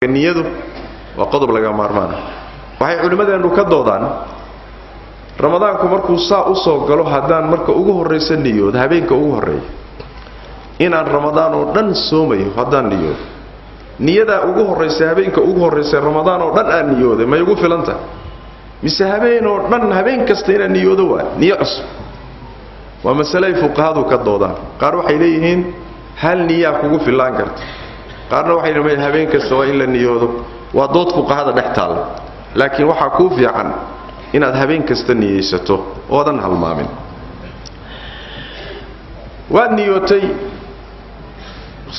niyadu waa qodob laga maarmaan waxay culimadeenu ka doodaan ramadaanku markuu saa u soo galo hadaan marka ugu horeysa niyood habeenka ugu horeeyo inaan ramadaan oo dhan soomayo hadaan niyood niyada ugu horeysa habeenka ugu horeysa ramadaan oo dhan aan niyooday ma igu filanta mise habeen oo dhan habeen kasta inaan niyoodo waa niyos waa mas'alay fuqahaadu ka doodaan qaar waxay leeyihiin hal niyaa kugu filaan karta qaarna waxay leeyihiin habeen kasta waa in la niyoodo waa dood fuqahada dhextaal laakiin waxa ku fiican inaad habeen kasta niyeysato oodan halmaamin waa niyootay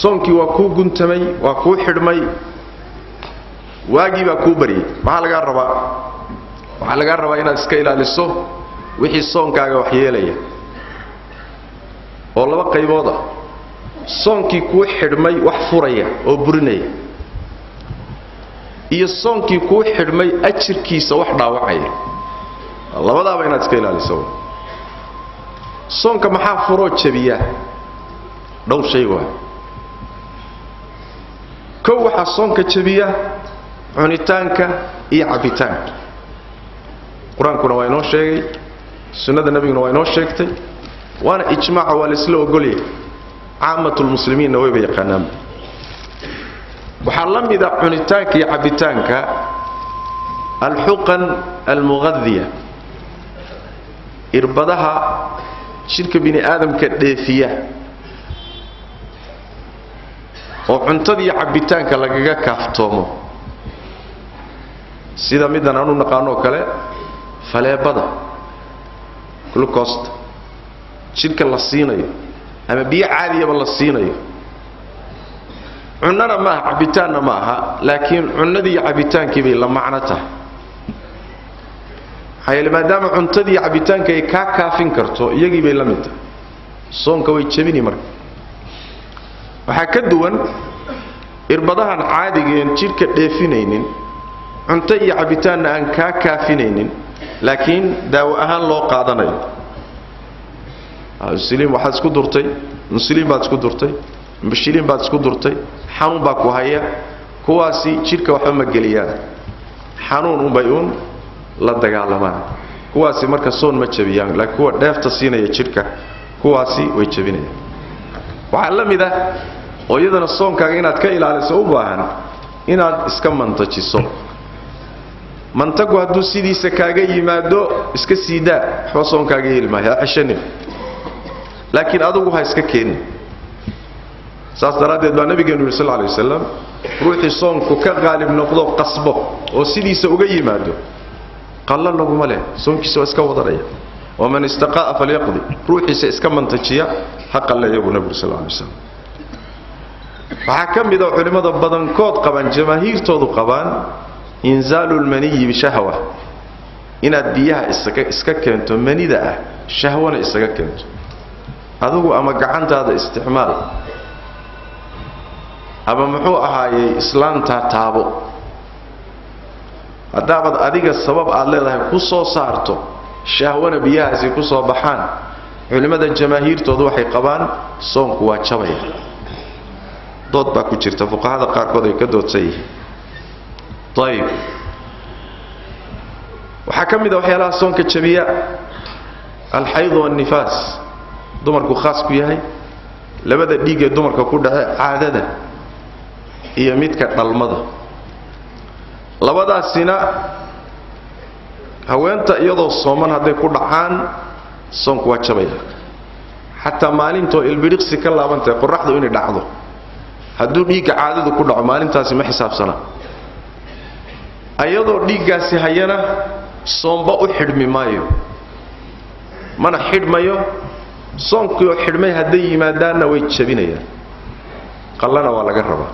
soonkii waa ku guntamay waa ku xidhmay waagi baa ku bari waxa laga rabaa inaad iska ilaaliso wixii soonkaaga wax yeelaya oo laba qaybood ah soonkii ku xidhmay wax furaya oo burinaya iyo soonkii ku xidhmay ajirkiisa wax dhaawacaya labadaaba inaad iska ilaaliso soonka maxaa furo jabiya dhowr shay waa kow waxa soonka jabiya cunitaanka iyo cabitaanka quraankuna waa inoo sheegay sunnada nabiguna waa inoo sheegtay waana ijmaaca waa la isla ogoliyay caamatul muslimiinna way yaqaanaan waxaa la mid ah cunitaanka iyo cabitaanka alxuqan almughadhiya irbadaha shirka bini aadamka dheefiya oo cuntada iyo cabitaanka lagaga kaaftoomo sida midan aanu naqaano kale faleebada glucose shirka la siinayo ama biyo caadiyaba la siinayo cunana ma aha cabitaanna ma aha laakiin cunadii iyo cabitaankii bay la macno tahay hayl maadaama cuntadii iyo cabitaanka ay ka kaafin karto iyagii bay la mid tahay soonka way jabini marka waxa ka duwan irbadahan caadiga jirka dheefinaynin cunto iyo cabitaanna aan ka kaafinaynin laakiin daawo ahaan loo qaadanayo musliim waxa isku durtay musliim baad isku durtay bashiliin baad isku durtay xanuun baa ku haya kuwaasi jirka waxa ma geliyaan xanuun un bay la dagaalamaan kuwaasi marka soon ma jabiyaan laakiin kuwa dheefta siinaya jirka kuwaasi way jabinayaan waxa la mid ah oo iyadana soonkaaga inaad ka ilaaliso u baahan inaad iska mantajiso mantagu hadduu sidiisa kaaga yimaado iska siidaa waxba soonkaaga yeelmaayo cashanin laakiin adigu ha iska keenin saas daraadeed baa nabigeenu sallallahu alayhi wasallam ruuxii soonku ka qaalib noqdo qasbo oo sidiisa uga yimaado qalla laguma leh soonkiisa iska wadanaya waman istaqaa falyaqdi ruuxiisa iska mantajiya ha qallayo nabiga sallallahu alayhi wasallam waxa kamid ah culimada badankood qaban jamaahiirtoodu qabaan inzaalul maniyi bi shahwa inaad biyaha iska keento manida ah shahwana isaga keento adigu ama gacantaada isticmaal ama muxuu ahaayay islaanta taabo hadaabad adiga sabab aad leedahay ku soo saarto shahwana biyahaasi ku soo baxaan culimada jamaahiirtoodu waxay qabaan soonku waa jabay dood baa ku jirta fuqahada qaarkood ay ka doodsan yihiin طيب waxa kamid ah waxyaalaha soonka jabiya alhayd wa nifaas dumarku khaas ku yahay labada dhiig ee dumarka ku dhaca caadada iyo midka dhalmada labadaasina haweenta iyadoo sooman haday ku dhacaan soonku waa jabaya hatta maalinto ilbiriqsi ka laabantay qorraxdu inay dhacdo hadduu dhiigga caadadu ku dhaco maalintaasi ma xisaabsana ayadoo dhiiggaasi hayana soomba u xidhmi maayo mana xidhmayo soonkii oo xidhmay haday yimaadaana way jabinayaan qallana waa laga rabaa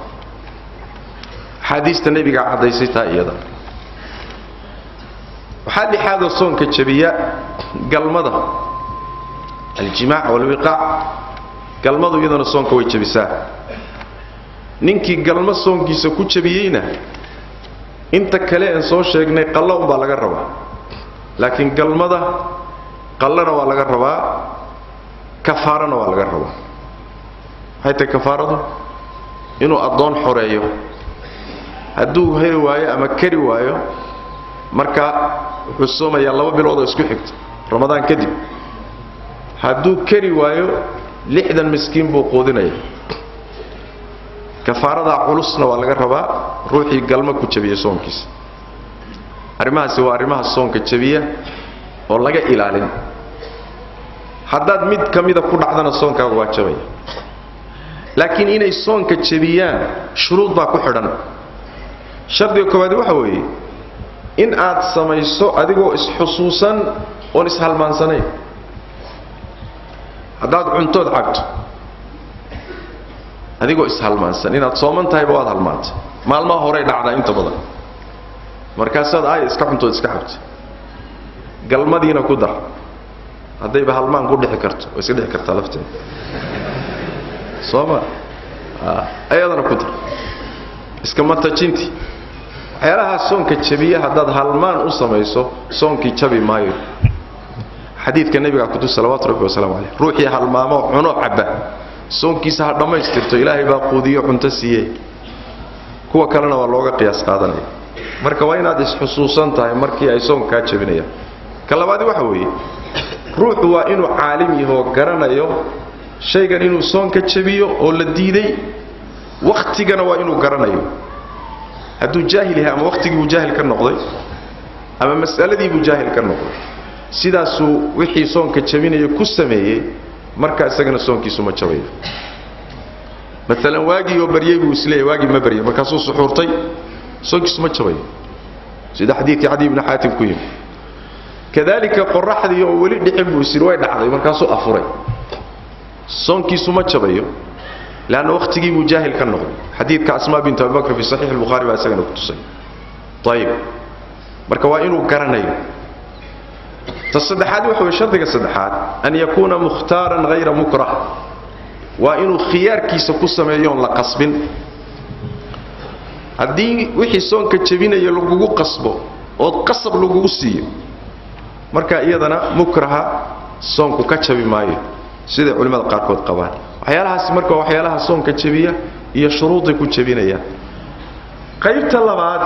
xadiista nabiga cadaysay taa iyada waxa dhixaado soonka jabiya galmada aljimaac wal wiqaa galmadu iyadana soonka way jabisaa ninkii galmo soonkiisa ku jabiyayna inta kale aan soo sheegnay qallo baa laga rabaa laakiin galmada qallana waa laga rabaa kafaarana waa laga rabaa hayta kafaaradu inuu adoon xoreeyo hadduu heli waayo ama kari waayo marka wuxuu soomayaa 2 bilood oo isku xigta ramadaan kadib hadduu kari waayo 60 miskiin buu quudinaya kafaarada culusna waa laga rabaa ruuxii galma ku jabiya soonkiisa arimahaasi waa arimaha soonka jabiya oo laga ilaalin haddaad mid kamida ku dhacdana soonkaagu waa jabaya laakiin inay soonka jabiyaan shuruud baa ku xidhan shardiga koowaad waxa weeye in aad samayso adigoo isxusuusan oon ishalmaansanayn haddaad cuntood cabto adigoo ishalmaansan inaad sooman tahay waad halmaantay maalmaha hore dhacdaa inta badan markaasaad ay iska cuntood iska cabto galmadiina ku dar haddayba halmaan ku dhixi karto way iska dhixi kartaa lafteeda sooma ayadana ku dar iska matajinti waxyaalaha soonka jabiya haddaad halmaan u samayso soonkii jabi maayo xadiidka nabiga ku tus salawaatu rabbi wa salaamu alayhi ruuxii halmaamo cuno cabba soonkiisa ha dhamaystirto ilaahay baa quudiyo cunto siiyay kuwa kalena waa looga qiyaas qaadanaya marka waa inaad isxusuusan tahay markii ay soonka jabinayaan ka labaad waxa weeye ruuxu waa inuu caalim yahay oo garanayo shaygan inuu soonka jabiyo oo la diiday waqtigana waa inuu garanayo hadduu jaahil yahay ama waqtigii uu jaahil ka noqday ama mas'aladii uu jaahil ka noqday sidaasuu wixii soonka jabinaya ku sameeyey marka isagana soonkiisu ma jabayo مثلا واجي وبريي وسلي واجي ما بريي markaasuu suxuurtay soonkiisu ma jabayo sida xadiidkii Adi ibn Hatim ku yimid kadalika qorraxdii oo wali dhicin buu sir way dhacday markaasuu afuray soonkiisu ma jabayo laana waqtigii uu jaahil ka noqday xadiidka Asma bint Abi Bakr fi sahih al-Bukhari baa isagana ku tusay طيب marka waa inuu garanayo تصدحات وحوي شرطك صدحات أن يكون مختارا غير مكره وإنه خيار كيس قصة مليون لقصب هذه وحي سون كتشبين يلقوا قصبه أو قصب لقوا سي مركا إيضنا مكره سون كتشبي ماي سيد علماء القاركود قبان وحيالها سمركا وحيالها سون كتشبية هي شروط كتشبين قيبت الله بعد